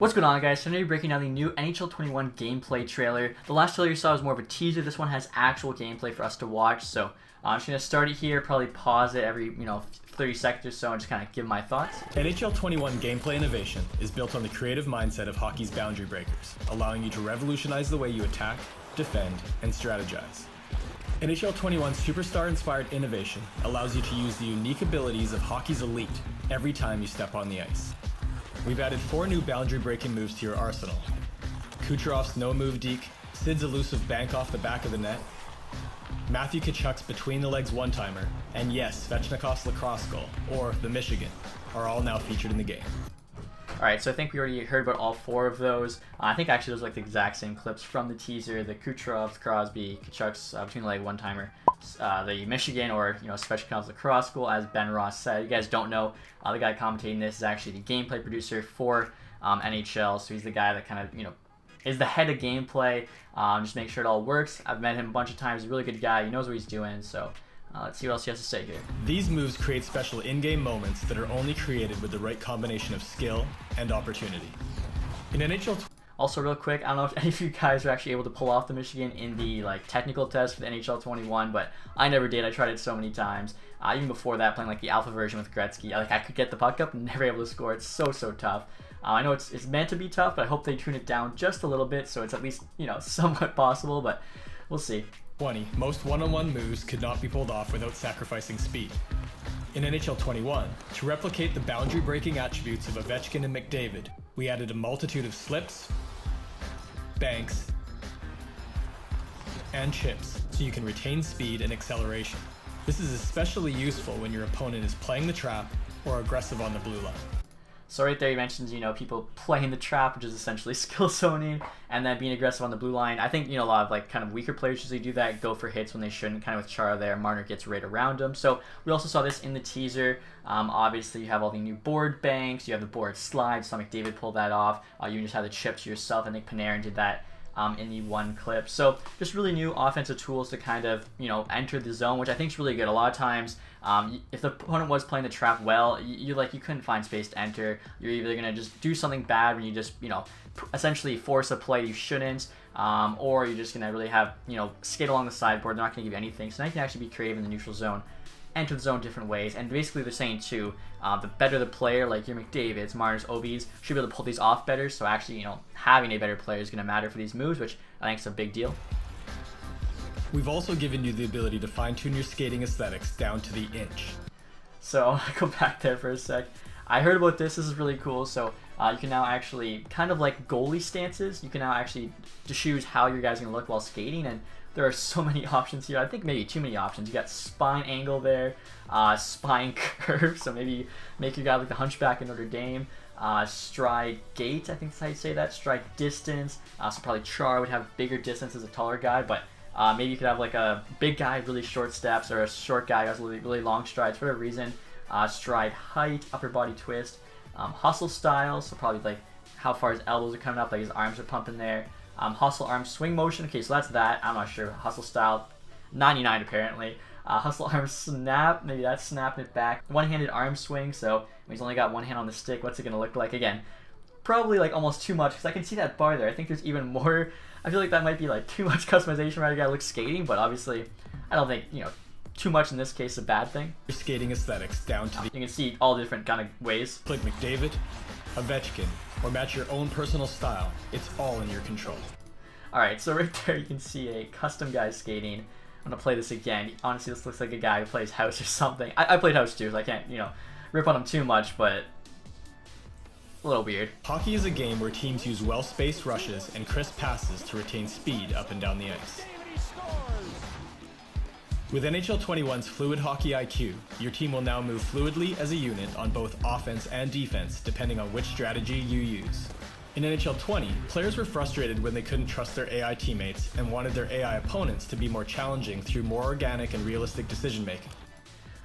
What's going on, guys? So today we're breaking down the new NHL 21 gameplay trailer. The last trailer you saw was more of a teaser. This one has actual gameplay for us to watch. So I'm just going to start it here, probably pause it every 30 seconds or so and just kind of give my thoughts. NHL 21 gameplay innovation is built on the creative mindset of hockey's boundary breakers, allowing you to revolutionize the way you attack, defend, and strategize. NHL 21's superstar-inspired innovation allows you to use the unique abilities of hockey's elite every time you step on the ice. We've added 4 new boundary-breaking moves to your arsenal. Kucherov's no-move deke, Sid's elusive bank off the back of the net, Matthew Tkachuk's between-the-legs one-timer, and yes, Svechnikov's lacrosse goal, or the Michigan, are all now featured in the game. Alright, so I think we already heard about all 4 of those. I think actually those are like the exact same clips from the teaser. The Kucherov, Crosby, Tkachuk's between-the-leg one-timer, the Michigan or Svechnikov's lacrosse goal, as Ben Ross said. You guys don't know, the guy commentating this is actually the gameplay producer for NHL, so he's the guy that kind of is the head of gameplay. Just make sure it all works. I've met him a bunch of times. He's a really good guy. He knows what he's doing. So let's see what else he has to say here. These moves create special in-game moments that are only created with the right combination of skill and opportunity. In NHL. Also, real quick, I don't know if any of you guys are actually able to pull off the Michigan in the technical test for the NHL 21, but I never did. I tried it so many times. Even before that, playing the alpha version with Gretzky, I could get the puck up and never able to score. It's so tough. I know it's meant to be tough, but I hope they tune it down just a little bit so it's at least somewhat possible. But we'll see. 20. Most one-on-one moves could not be pulled off without sacrificing speed. In NHL 21, to replicate the boundary-breaking attributes of Ovechkin and McDavid, we added a multitude of slips, banks, and chips so you can retain speed and acceleration. This is especially useful when your opponent is playing the trap or aggressive on the blue line. So right there he mentions, people playing the trap, which is essentially skill zoning, and then being aggressive on the blue line. I think, a lot of kind of weaker players usually do that, go for hits when they shouldn't, kind of with Chara there. Marner gets right around him. So we also saw this in the teaser. Obviously you have all the new board banks, you have the board slides, so McDavid pulled that off. You just have the chips yourself. I think Panarin did that in the one clip. So just really new offensive tools to kind of, enter the zone, which I think is really good. A lot of times, if the opponent was playing the trap well, you couldn't find space to enter. You're either going to just do something bad when you just, essentially force a play you shouldn't, or you're just going to really have, skate along the sideboard. They're not going to give you anything. So now you can actually be creative in the neutral zone, enter the zone different ways. And basically they're saying too, the better the player, like your McDavid's, Marner's, Ovi's, should be able to pull these off better. So actually, having a better player is going to matter for these moves, which I think is a big deal. We've also given you the ability to fine-tune your skating aesthetics down to the inch. So I'll go back there for a sec. I heard about this. This is really cool. So you can now actually, kind of like goalie stances, you can now actually choose how your guy's going to look while skating. And there are so many options here. I think maybe too many options. You got spine angle there, spine curve. So maybe make your guy like the hunchback in Notre Dame. Stride gate, I think that's how you say that. Stride distance. So probably Char would have bigger distance as a taller guy, but maybe you could have like a big guy, really short steps, or a short guy who has really long strides for whatever reason. Stride height, upper body twist, hustle style, so probably like how far his elbows are coming up, like his arms are pumping there. Hustle arm swing motion, okay, so that's that. I'm not sure. Hustle style, 99 apparently. Hustle arm snap, maybe that's snapping it back. One-handed arm swing, so when he's only got one hand on the stick, what's it going to look like? Again, probably like almost too much, because I can see that bar there. I think there's even more. I feel like that might be like too much customization right? You gotta look skating, but obviously I don't think, too much in this case is a bad thing. Your skating aesthetics down to the... You can see all the different kind of ways. Like McDavid, Ovechkin, or match your own personal style. It's all in your control. Alright, so right there you can see a custom guy skating. I'm gonna play this again. Honestly, this looks like a guy who plays House or something. I played House too, so I can't, rip on him too much, but a little weird. Hockey is a game where teams use well-spaced rushes and crisp passes to retain speed up and down the ice. With NHL 21's Fluid Hockey IQ, your team will now move fluidly as a unit on both offense and defense, depending on which strategy you use. In NHL 20, players were frustrated when they couldn't trust their AI teammates and wanted their AI opponents to be more challenging through more organic and realistic decision-making.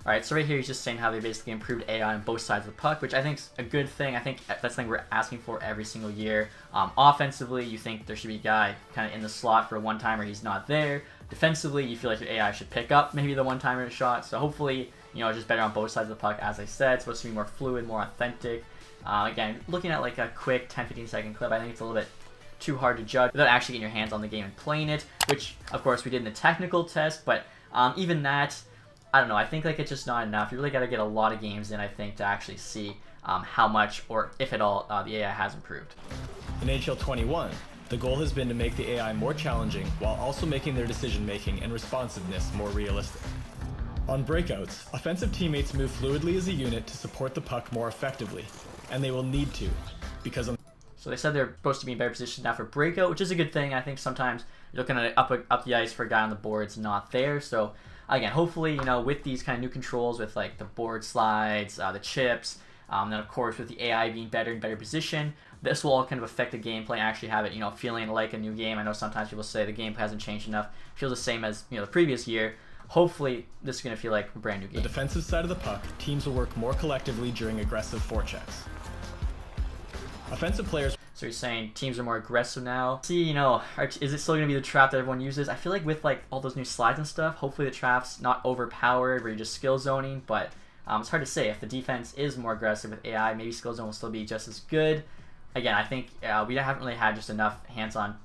Alright, so right here he's just saying how they basically improved AI on both sides of the puck, which I think is a good thing. I think that's something we're asking for every single year. Offensively, you think there should be a guy kind of in the slot for a one-timer, he's not there. Defensively, you feel like your AI should pick up maybe the one-timer shot. So hopefully, it's just better on both sides of the puck, as I said. It's supposed to be more fluid, more authentic. Again, looking at like a quick 10-15 second clip, I think it's a little bit too hard to judge without actually getting your hands on the game and playing it, which of course we did in the technical test, but even that, I don't know, I think like it's just not enough. You really got to get a lot of games in, I think, to actually see how much, or if at all, the AI has improved. In NHL 21, the goal has been to make the AI more challenging while also making their decision-making and responsiveness more realistic. On breakouts, offensive teammates move fluidly as a unit to support the puck more effectively, and they will need to, because so they said they're supposed to be in better position now for breakout, which is a good thing. I think sometimes you're looking at up the ice for a guy on the board's not there. So again, hopefully, you know, with these kind of new controls with like the board slides, the chips, then of course with the AI being better in better position, this will all kind of affect the gameplay and actually have it, you know, feeling like a new game. I know sometimes people say the gameplay hasn't changed enough, it feels the same as, you know, the previous year. Hopefully, this is going to feel like a brand new game. The defensive side of the puck, teams will work more collectively during aggressive forechecks. Offensive players. So you're saying teams are more aggressive now. See, you know, is it still going to be the trap that everyone uses? I feel like with like all those new slides and stuff, hopefully the trap's not overpowered where you're just skill zoning, but it's hard to say. If the defense is more aggressive with AI, maybe skill zone will still be just as good. Again, I think we haven't really had just enough hands-on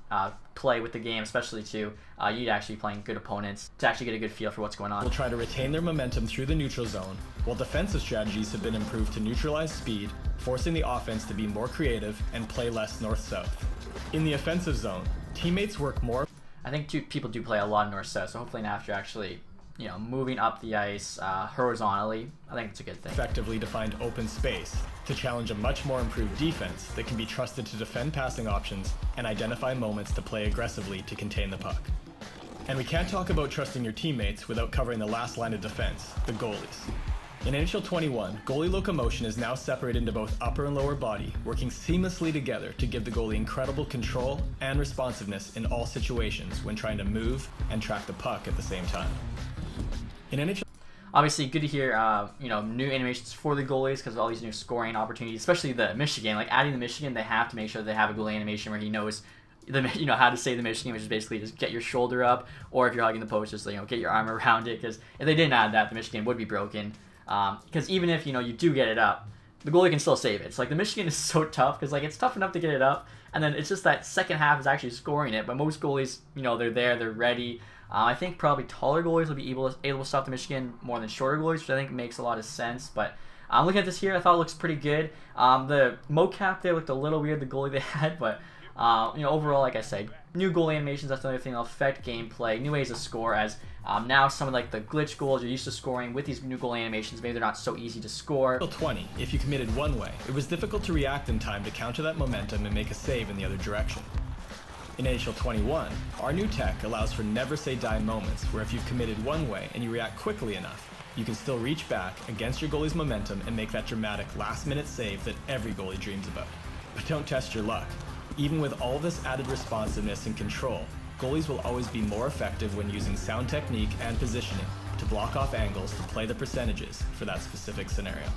play with the game, especially to you actually playing good opponents to actually get a good feel for what's going on. Will try to retain their momentum through the neutral zone, while defensive strategies have been improved to neutralize speed, forcing the offense to be more creative and play less north-south. In the offensive zone, teammates work more. I think people do play a lot north-south, so hopefully now after actually, you know, moving up the ice horizontally, I think it's a good thing. Effectively defined open space to challenge a much more improved defense that can be trusted to defend passing options and identify moments to play aggressively to contain the puck. And we can't talk about trusting your teammates without covering the last line of defense, the goalies. In NHL 21, goalie locomotion is now separated into both upper and lower body, working seamlessly together to give the goalie incredible control and responsiveness in all situations when trying to move and track the puck at the same time. In NHL, obviously, good to hear, you know, new animations for the goalies because of all these new scoring opportunities, especially the Michigan. Like adding the Michigan, they have to make sure they have a goalie animation where he knows, you know, how to say the Michigan, which is basically just get your shoulder up, or if you're hugging the post, just, you know, get your arm around it. Because if they didn't add that, the Michigan would be broken. Because even if, you know, you do get it up, the goalie can still save it. It's like the Michigan is so tough because like it's tough enough to get it up, and then it's just that second half is actually scoring it. But most goalies, you know, they're there, they're ready. I think probably taller goalies will be able to stop the Michigan more than shorter goalies, which I think makes a lot of sense. But I'm looking at this here, I thought it looks pretty good. The mocap there looked a little weird, the goalie they had, but you know, overall, like I said, new goalie animations, that's another thing that'll affect gameplay, new ways to score, as now some of like the glitch goals you're used to scoring with these new goalie animations, maybe they're not so easy to score. 20, if you committed one way, it was difficult to react in time to counter that momentum and make a save in the other direction. In NHL 21, our new tech allows for never say die moments where if you've committed one way and you react quickly enough, you can still reach back against your goalie's momentum and make that dramatic last-minute save that every goalie dreams about. But don't test your luck. Even with all this added responsiveness and control, goalies will always be more effective when using sound technique and positioning to block off angles to play the percentages for that specific scenario.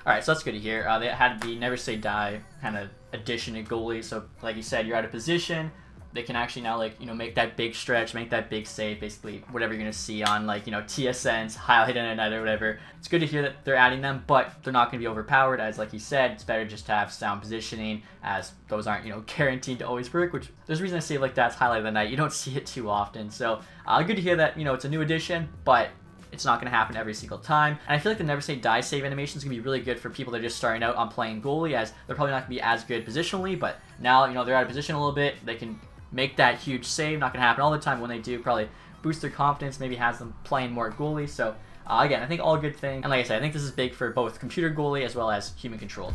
Alright, so that's good to hear. They had the never say die kind of addition to goalie, so like you said, you're out of position, they can actually now, like, you know, make that big stretch, make that big save, basically whatever you're going to see on, like, you know, TSN's highlight in a night or whatever. It's good to hear that they're adding them, but they're not going to be overpowered, as like you said, it's better just to have sound positioning, as those aren't, you know, guaranteed to always work, which there's a reason I say like that's highlight of the night. You don't see it too often, so good to hear that, you know, it's a new addition, but it's not going to happen every single time. And I feel like the never say die save animation is going to be really good for people that are just starting out on playing goalie, as they're probably not going to be as good positionally, but now, you know, they're out of position a little bit, they can make that huge save. Not going to happen all the time. When they do, probably boost their confidence, maybe has them playing more goalie. So again, I think all good things. And like I said, I think this is big for both computer goalie as well as human controlled.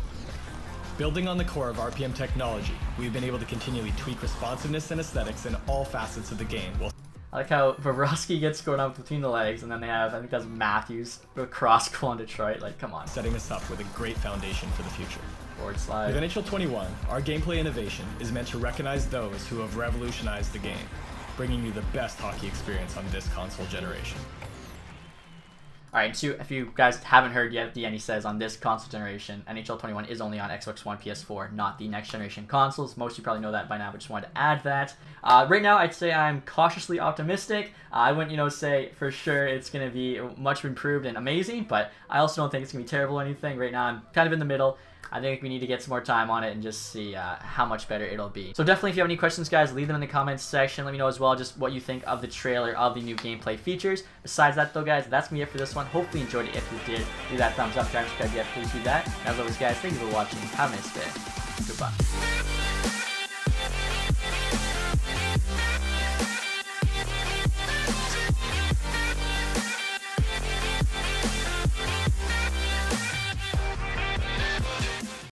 Building on the core of RPM technology, we've been able to continually tweak responsiveness and aesthetics in all facets of the game. I like how Bobrovsky gets scored up between the legs, and then they have, I think that's Matthews, across goal in Detroit. Like, come on. Setting us up with a great foundation for the future. Forward slide. With NHL 21, our gameplay innovation is meant to recognize those who have revolutionized the game, bringing you the best hockey experience on this console generation. Alright, so if you guys haven't heard yet, at the end he says on this console generation, NHL 21 is only on Xbox One, PS4, not the next generation consoles. Most of you probably know that by now, but just wanted to add that. Right now, I'd say I'm cautiously optimistic. I wouldn't, you know, say for sure it's going to be much improved and amazing, but I also don't think it's going to be terrible or anything. Right now, I'm kind of in the middle. I think we need to get some more time on it and just see how much better it'll be. So definitely, if you have any questions, guys, leave them in the comments section. Let me know as well just what you think of the trailer of the new gameplay features. Besides that, though, guys, that's me it for this one. Hopefully you enjoyed it. If you did, leave that thumbs up. Subscribe yet, please do that. And as always, guys, thank you for watching. Have a nice day. Goodbye.